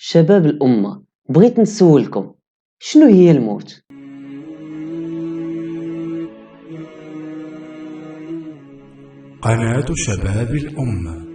شباب الأمة، بغيت نسولكم شنو هي الموت؟ قناة شباب الأمة.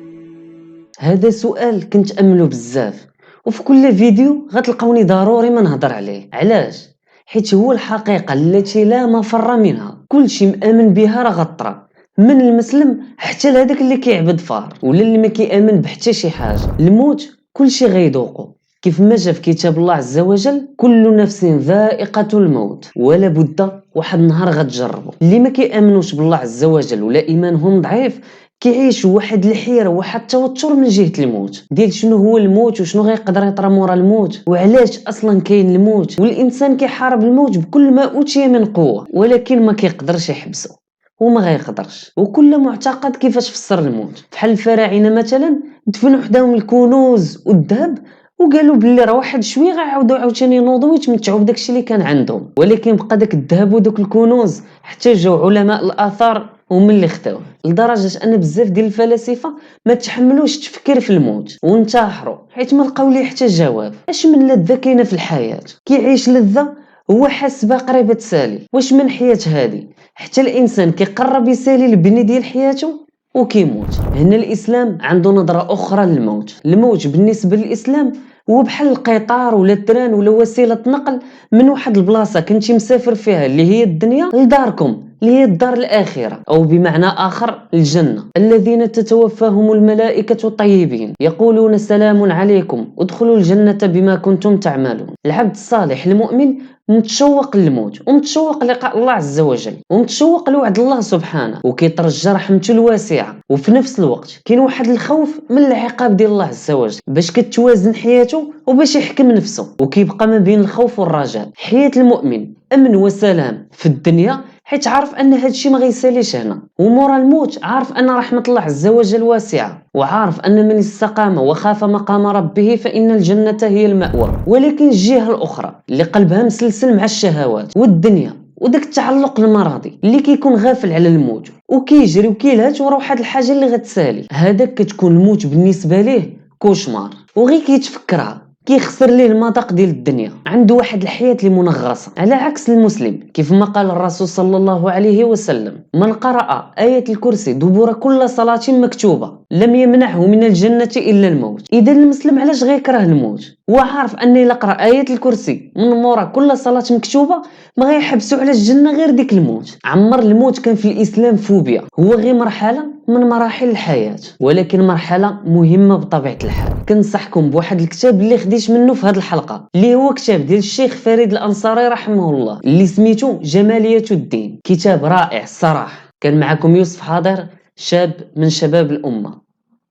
هذا سؤال كنت أملو بزاف، وفي كل فيديو غتلقاوني ضروري ما نهضر عليه. علاش؟ حيت هو الحقيقة التي لا مفر منها. كلشي مآمن بها راه غطرى، من المسلم حتى لهداك اللي كيعبد فار ولا اللي ما كيامن بحتى شي حاجة. الموت كلشي غيذوقو، كيف ما جا في كتاب الله عز وجل: كل نفس ذائقة الموت ولا بد واحد النهار غتجربو. اللي ما كيامنوش بالله عز وجل ولا ايمانهم ضعيف كيعيشوا واحد الحيرة وواحد التوتر من جهة الموت، ديال شنو هو الموت وشنو غيقدر يطرى مورا الموت وعلاش اصلا كاين الموت. والانسان كيحارب الموت بكل ما اوتي من قوة، ولكن ما كيقدرش يحبسه وما غيقدرش. وكل معتقد كيفاش فسر الموت. بحال الفراعنه مثلا دفنوا حداهم الكنوز والذهب وقالوا باللي راه واحد شويه غيعاودوا عاوتاني ينوضوا ويتمتعوا بداكشي اللي كان عندهم، ولكن بقى داك الذهب ودوك الكنوز حتى جاو علماء الاثار هما اللي خداوه. لدرجه ان بزاف ديال الفلاسفه ما تحملوش التفكير في الموت وانتحروا حيت ما لقاو ليه حتى جواب. اش من لذه كاينه في الحياه؟ كيعيش لذه هو حاس بها قريبه تسالي. واش من حياه هذه؟ حتى الانسان كيقرب يسالي البني ديال حياته وكيموت. هنا الاسلام عنده نظره اخرى للموت. الموت بالنسبه للاسلام هو بحال القطار ولا التران ولا وسيله نقل من واحد البلاصه كنتي مسافر فيها اللي هي الدنيا لداركم اللي هي الدار الاخره، او بمعنى اخر الجنه. الذين تتوفاهم الملائكه الطيبين يقولون سلام عليكم ادخلوا الجنه بما كنتم تعملون. العبد الصالح المؤمن متشوق للموت ومتشوق لقاء الله عز وجل ومتشوق لوعد الله سبحانه وكيترجى رحمته الواسعه. وفي نفس الوقت كاين واحد الخوف من العقاب ديال الله عز وجل باش كتوازن حياته وباش يحكم نفسه، وكيبقى ما بين الخوف والرجاء. حياة المؤمن امن وسلام في الدنيا حيت عارف ان هادشي ما غيساليش هنا، ومورا الموت عارف ان رحمه الله عز وجل واسعه، وعارف ان من استقام وخاف مقام ربه فان الجنه هي المأوى. ولكن الجهه الاخرى اللي قلبها مسلسل مع الشهوات والدنيا وداك التعلق المرضي اللي كيكون غافل على الموت وكيجري وكيلهث ورا واحد الحاجه اللي غتسالي، هذاك كتكون الموت بالنسبه ليه كوشمار وغير كيتفكرها كيخسر ليه المذاق ديال الدنيا. عنده واحد الحياة اللي منغصة، على عكس المسلم كيف ما قال الرسول صلى الله عليه وسلم: من قرأ آية الكرسي دبر كل صلاة مكتوبة لم يمنعه من الجنة إلا الموت. إذا المسلم علاش غيكره الموت؟ وعارف أن إلا قرأ آية الكرسي من مورا كل صلاة مكتوبة ما غيحبسوا على الجنة غير ديك الموت. عمر الموت كان في الإسلام فوبيا، هو غير مرحلة من مراحل الحياة، ولكن مرحلة مهمة بطبيعة الحال. كنصحكم بواحد الكتاب اللي خديت منه في هذه الحلقة، اللي هو كتاب ديال الشيخ فريد الأنصاري رحمه الله اللي سميتو جمالية الدين. كتاب رائع الصراحة. كان معكم يوسف حاضر، شاب من شباب الأمة.